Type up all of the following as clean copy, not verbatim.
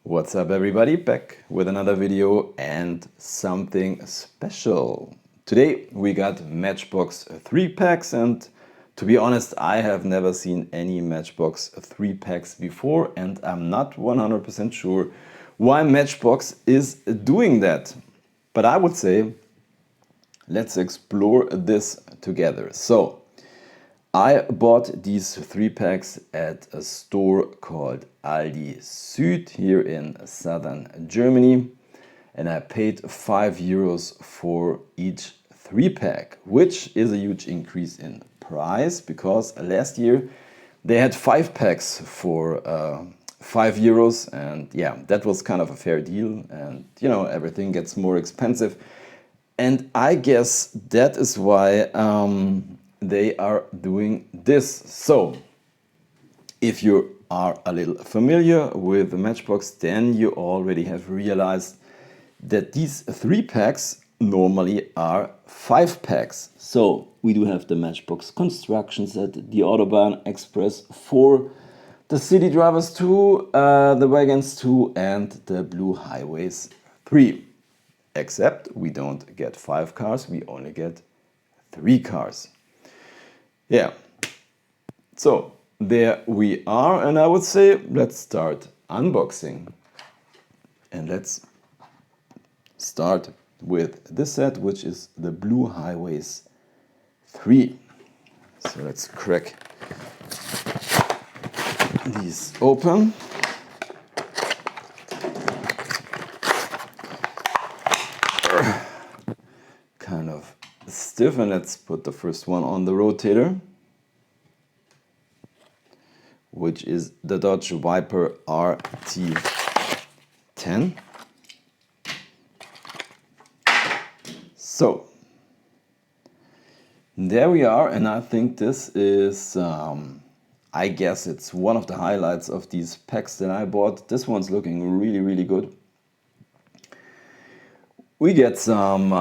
What's up everybody, back with another video and something special. Today we got Matchbox 3 packs, and to be honest I have never seen any Matchbox 3 packs before, and I'm not 100% sure why Matchbox is doing that. But I would say let's explore this together. So I bought these 3 packs at a store called Aldi Süd here in southern Germany, and I paid €5 for each 3 pack, which is a huge increase in price because last year they had 5 packs for €5, and yeah, that was kind of a fair deal, and you know, everything gets more expensive, and I guess that is why they are doing this. So if you are a little familiar with the Matchbox, then you already have realized that these 3 packs normally are 5 packs. So we do have the Matchbox Construction set, the Autobahn Express 4, the City Drivers 2, the Wagons 2 and the Blue Highways 3. Except we don't get 5 cars, we only get 3 cars. Yeah, so there we are, and I would say let's start unboxing. And let's start with this set, which is the Blue Highways 3. So let's crack these open. Kind of stiff, and let's put the first one on the rotator, which is the Dodge Viper RT10. So there we are, and I think this is I guess it's one of the highlights of these packs that I bought. This one's looking really good. We get some,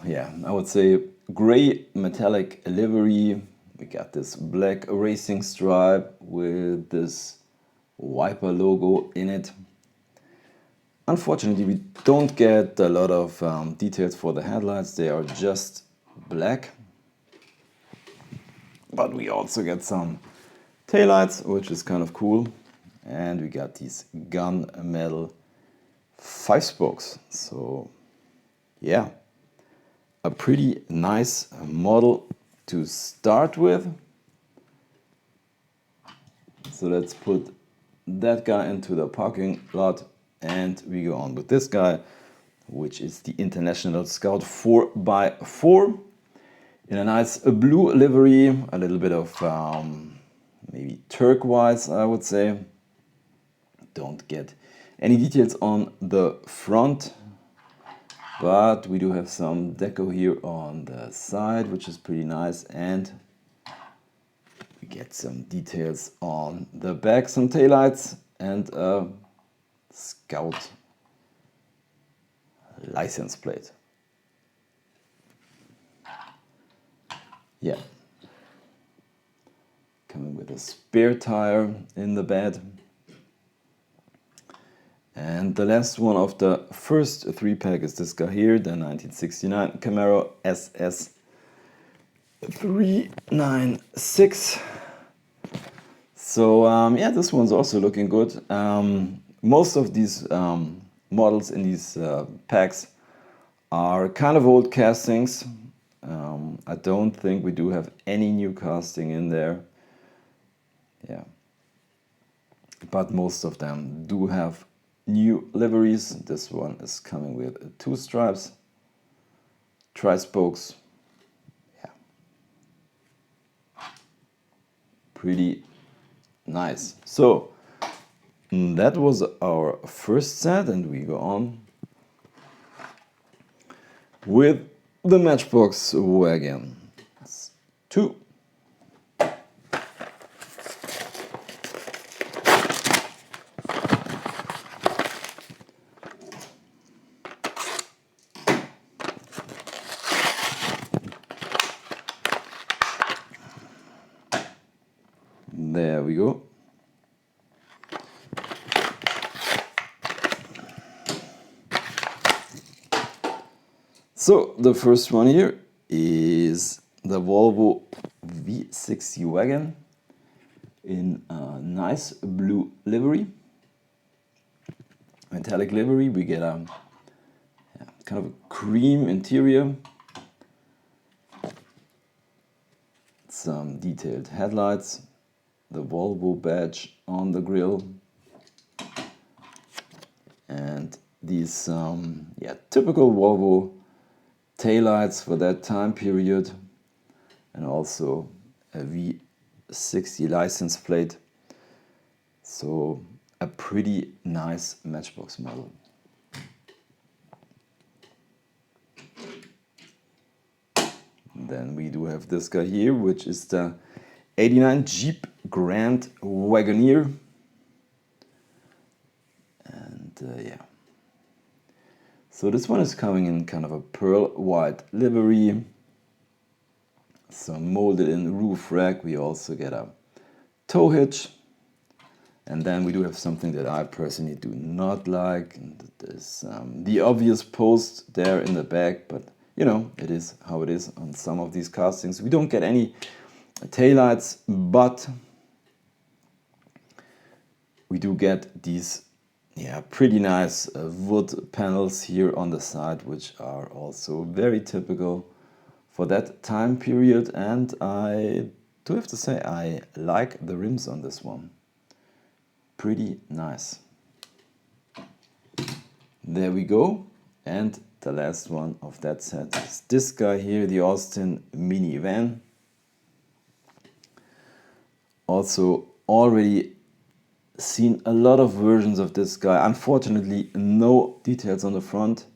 yeah, I would say gray metallic livery. We got this black racing stripe with this Viper logo in it. Unfortunately, we don't get a lot of details for the headlights. They are just black. But we also get some taillights, which is kind of cool. And we got these gunmetal 5-spokes. So yeah, a pretty nice model to start with. So let's put that guy into the parking lot, and we go on with this guy, which is the International Scout 4x4 in a nice blue livery, a little bit of maybe turquoise, I would say. Don't get any details on the front, but we do have some deco here on the side, which is pretty nice, and we get some details on the back, some taillights and a Scout license plate. Yeah, coming with a spare tire in the bed. And the last one of the first 3 pack is this guy here, the 1969 Camaro SS 396. So yeah, this one's also looking good. Most of these models in these packs are kind of old castings. I don't think we do have any new casting in there. Yeah, but most of them do have new liveries. This one is coming with 2 stripes, tri-spokes. Yeah, pretty nice. So that was our first set, and we go on with the Matchbox Wagon 2. There we go. So the first one here is the Volvo V60 Wagon in a nice blue livery, metallic livery. We get a kind of a cream interior, some detailed headlights, the Volvo badge on the grille, and these typical Volvo taillights for that time period, and also a V60 license plate. So a pretty nice Matchbox model. Then we do have this guy here, which is the 89 Jeep Grand Wagoneer. And so this one is coming in kind of a pearl white livery, some molded in roof rack. We also get a tow hitch, and then we do have something that I personally do not like, and that is the obvious post there in the back, but you know, it is how it is on some of these castings. We don't get any taillights, but we do get these pretty nice wood panels here on the side, which are also very typical for that time period. And I do have to say, I like the rims on this one. Pretty nice. There we go. And the last one of that set is this guy here, the Austin minivan. Also already seen a lot of versions of this guy. Unfortunately, no details on the front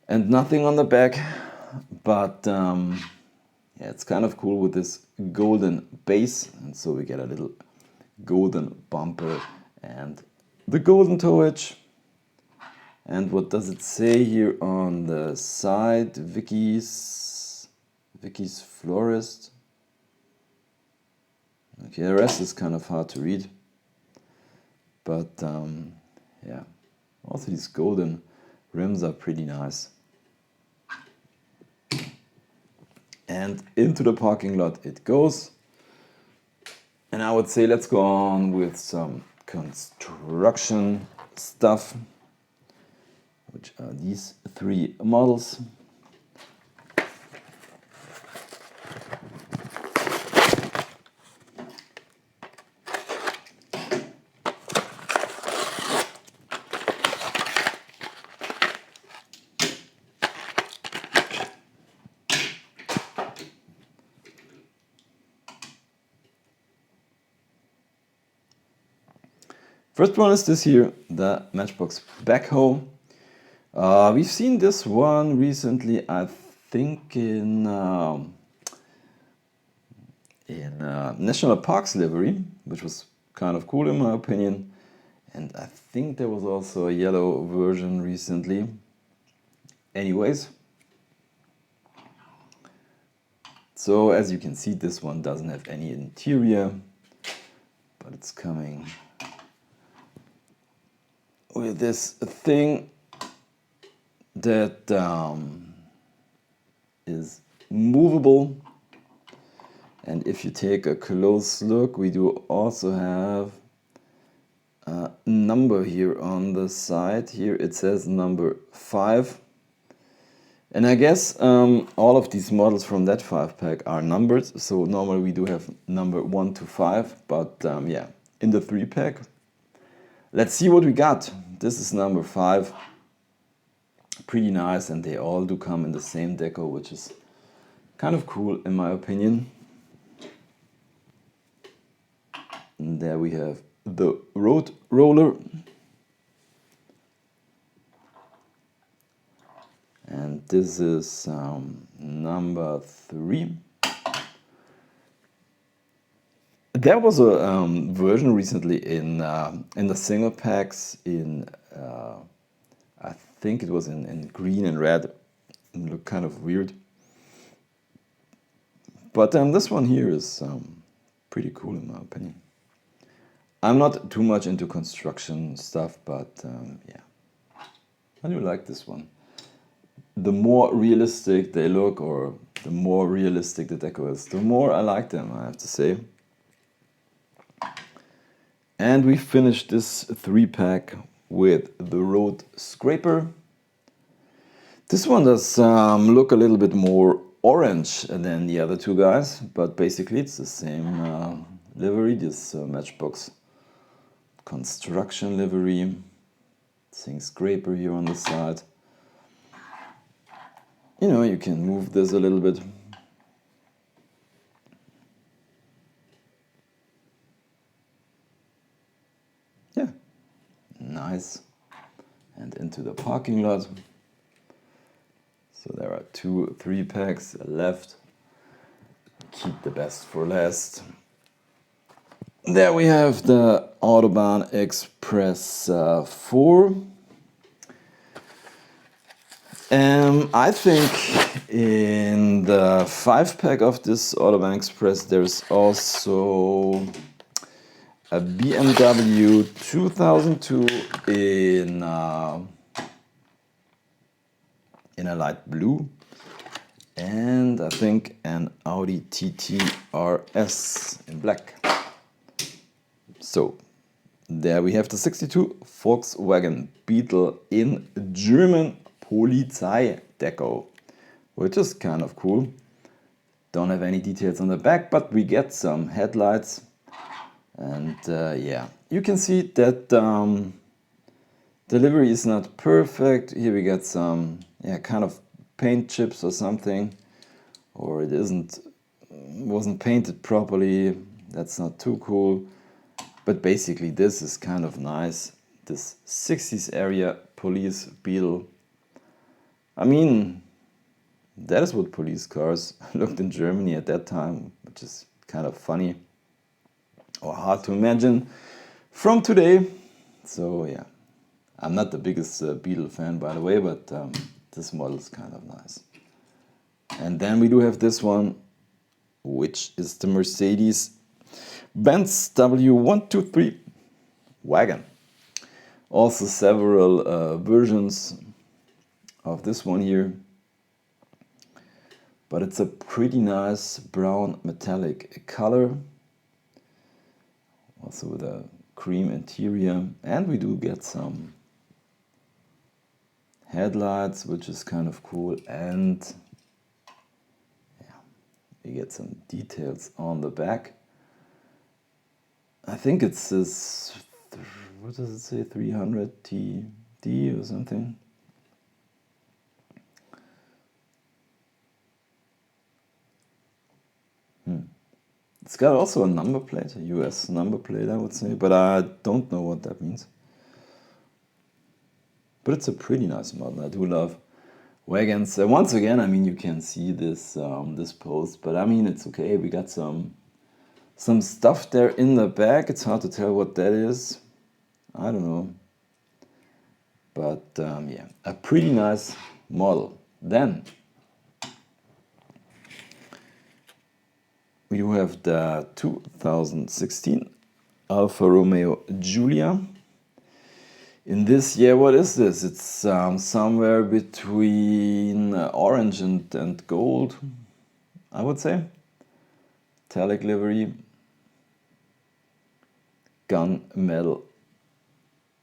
and nothing on the back, but it's kind of cool with this golden base, and so we get a little golden bumper and the golden tow hitch. And what does it say here on the side? Vicky's Florist. Okay, the rest is kind of hard to read. But also these golden rims are pretty nice. And into the parking lot it goes. And I would say let's go on with some construction stuff, which are these three models. First one is this here, the Matchbox Backhoe. We've seen this one recently, I think in National Parks livery, which was kind of cool in my opinion. And I think there was also a yellow version recently. Anyways, so as you can see, this one doesn't have any interior, but it's coming with this thing that is movable. And if you take a close look, we do also have a number here on the side. Here it says number 5. And I guess all of these models from that 5-pack are numbered. So normally we do have number 1 to 5, but in the 3-pack, let's see what we got. This is number 5. Pretty nice, and they all do come in the same deco, which is kind of cool in my opinion. And there we have the road roller. And this is number 3. There was a version recently in the single packs in I think it was in green and red. It looked kind of weird, but this one here is pretty cool in my opinion. I'm not too much into construction stuff, but I do like this one. the more realistic they look, or the more realistic the deco is, the more I like them, I have to say. And we finished this 3-pack with the road scraper. This one does look a little bit more orange than the other two guys, but basically it's the same livery, this Matchbox Construction livery. Saying scraper here on the side. You know, you can move this a little bit. Yeah, nice. And into the parking lot. So there are 2 3-packs left. Keep the best for last. There we have the Autobahn Express 4. I think in the 5-pack of this Autobahn Express there's also a BMW 2002 in a light blue, and I think an Audi TT RS in black. So there we have the 62 Volkswagen Beetle in German Polizei deco, which is kind of cool. Don't have any details on the back, but we get some headlights. And yeah, you can see that the livery is not perfect. Here we get some kind of paint chips or something, or it wasn't painted properly. That's not too cool. But basically this is kind of nice. This 60s area police Beetle. I mean, that is what police cars looked in Germany at that time, which is kind of funny or hard to imagine from today. So yeah, I'm not the biggest Beetle fan, by the way, but this model is kind of nice. And then we do have this one, which is the Mercedes-Benz W123 Wagon. Also several versions of this one here, but it's a pretty nice brown metallic color, also with a cream interior, and we do get some headlights, which is kind of cool, and yeah, we get some details on the back. I think it's this, what does it say, 300TD or something. It's got also a number plate, a US number plate, I would say, but I don't know what that means. But it's a pretty nice model. I do love Wagons. Once again, I mean, you can see this this post, but I mean, it's okay. We got some stuff there in the back. It's hard to tell what that is. I don't know. But yeah, a pretty nice model. Then we do have the 2016 Alfa Romeo Giulia. In this year, what is this? It's somewhere between orange and gold, I would say. Metallic livery, gunmetal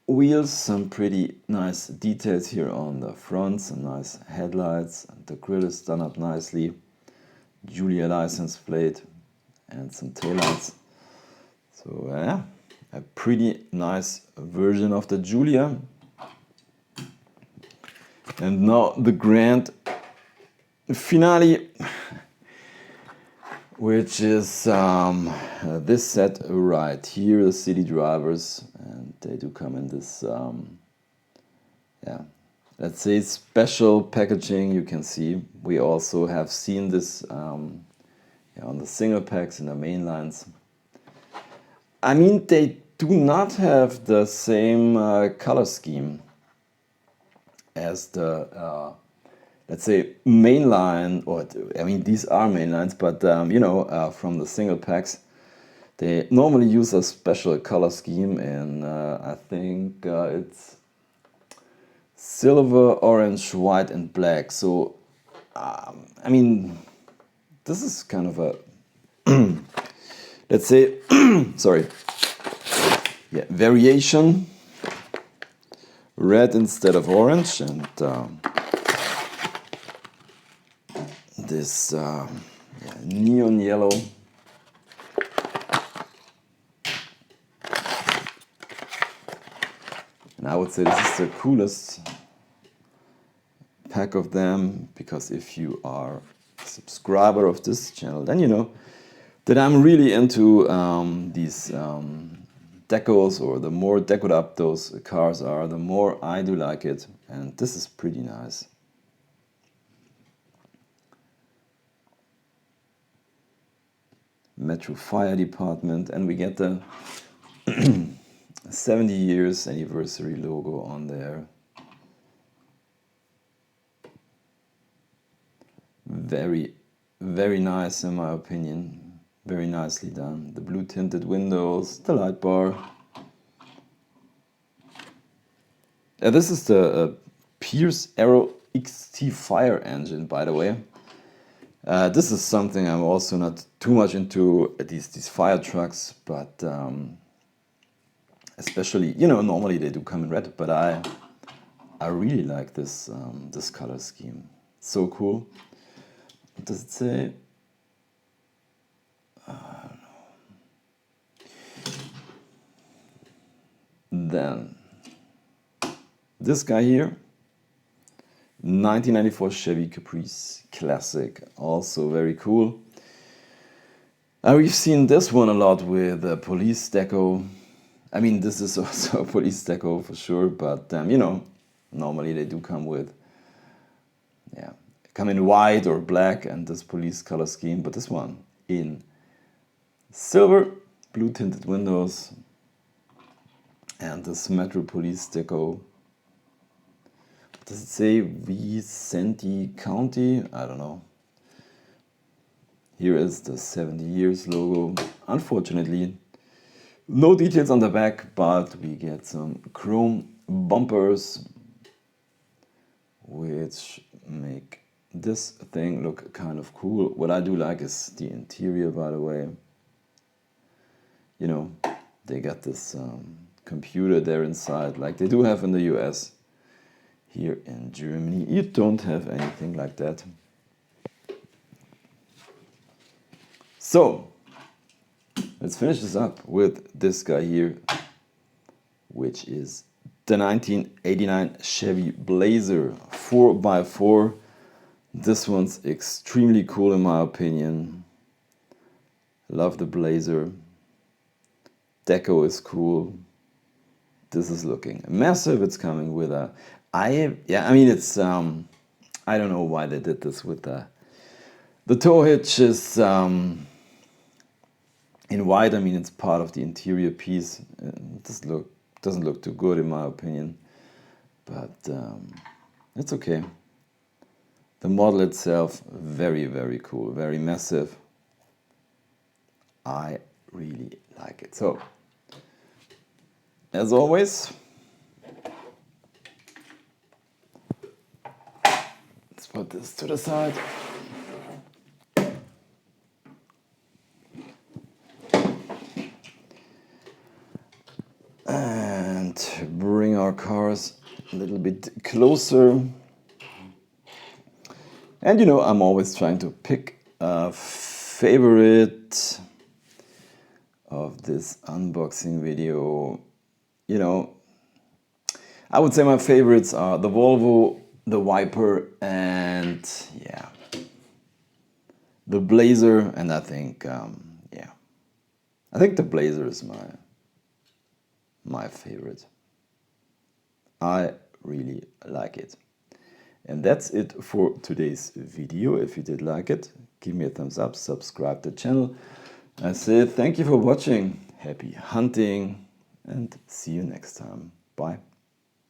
wheels, some pretty nice details here on the front, some nice headlights, the grille is done up nicely, Giulia license plate, and some taillights. So yeah, a pretty nice version of the Giulia. And now the grand finale, which is this set right here, the city drivers, and they do come in this, yeah, let's say special packaging. You can see we also have seen this on the single packs in the main lines. I mean, they do not have the same color scheme as the let's say mainline, or I mean these are mainlines, but you know, from the single packs, they normally use a special color scheme, and I think it's silver, orange, white and black. So I mean, this is kind of a let's say sorry, yeah, variation. Red instead of orange, and this neon yellow. And I would say this is the coolest pack of them, because if you are a subscriber of this channel, then you know that I'm really into these decos, or the more decoed up those cars are, the more I do like it, and this is pretty nice. Metro Fire Department, and we get the 70 years anniversary logo on there. Very, very nice in my opinion. Very nicely done. The blue tinted windows, the light bar. This is the Pierce Aero XT fire engine, by the way. This is something I'm also not too much into, these fire trucks, but especially, you know, normally they do come in red, but I really like this this color scheme. So cool. What does it say? Then this guy here, 1994 Chevy Caprice Classic, also very cool. We've seen this one a lot with police deco. I mean, this is also a police deco for sure, but you know, normally they do come with, yeah, come in white or black and this police color scheme, but this one in silver, blue tinted windows, and this Metro Police deco. Does it say Vicente County? I don't know. Here is the 70 years logo. Unfortunately, no details on the back, but we get some chrome bumpers, which make this thing look kind of cool. What I do like is the interior, by the way. You know, they got this computer there inside, like they do have in the US. Here in Germany, you don't have anything like that. So, let's finish this up with this guy here, which is the 1989 Chevy Blazer 4x4. This one's extremely cool in my opinion. Love the Blazer. Deco is cool. This is looking massive. It's coming with a, I mean, it's, I don't know why they did this with the tow hitch is in white. I mean, it's part of the interior piece. It doesn't look too good in my opinion, but it's okay. The model itself, very, very cool, very massive. I really like it. So, as always, let's put this to the side. And bring our cars a little bit closer. And you know, I'm always trying to pick a favorite of this unboxing video. You know, I would say my favorites are the Volvo, the Viper, and yeah, the Blazer. And I think, yeah, I think the Blazer is my favorite. I really like it. And that's it for today's video. If you did like it, give me a thumbs up, subscribe to the channel. I say thank you for watching, happy hunting, and see you next time. Bye.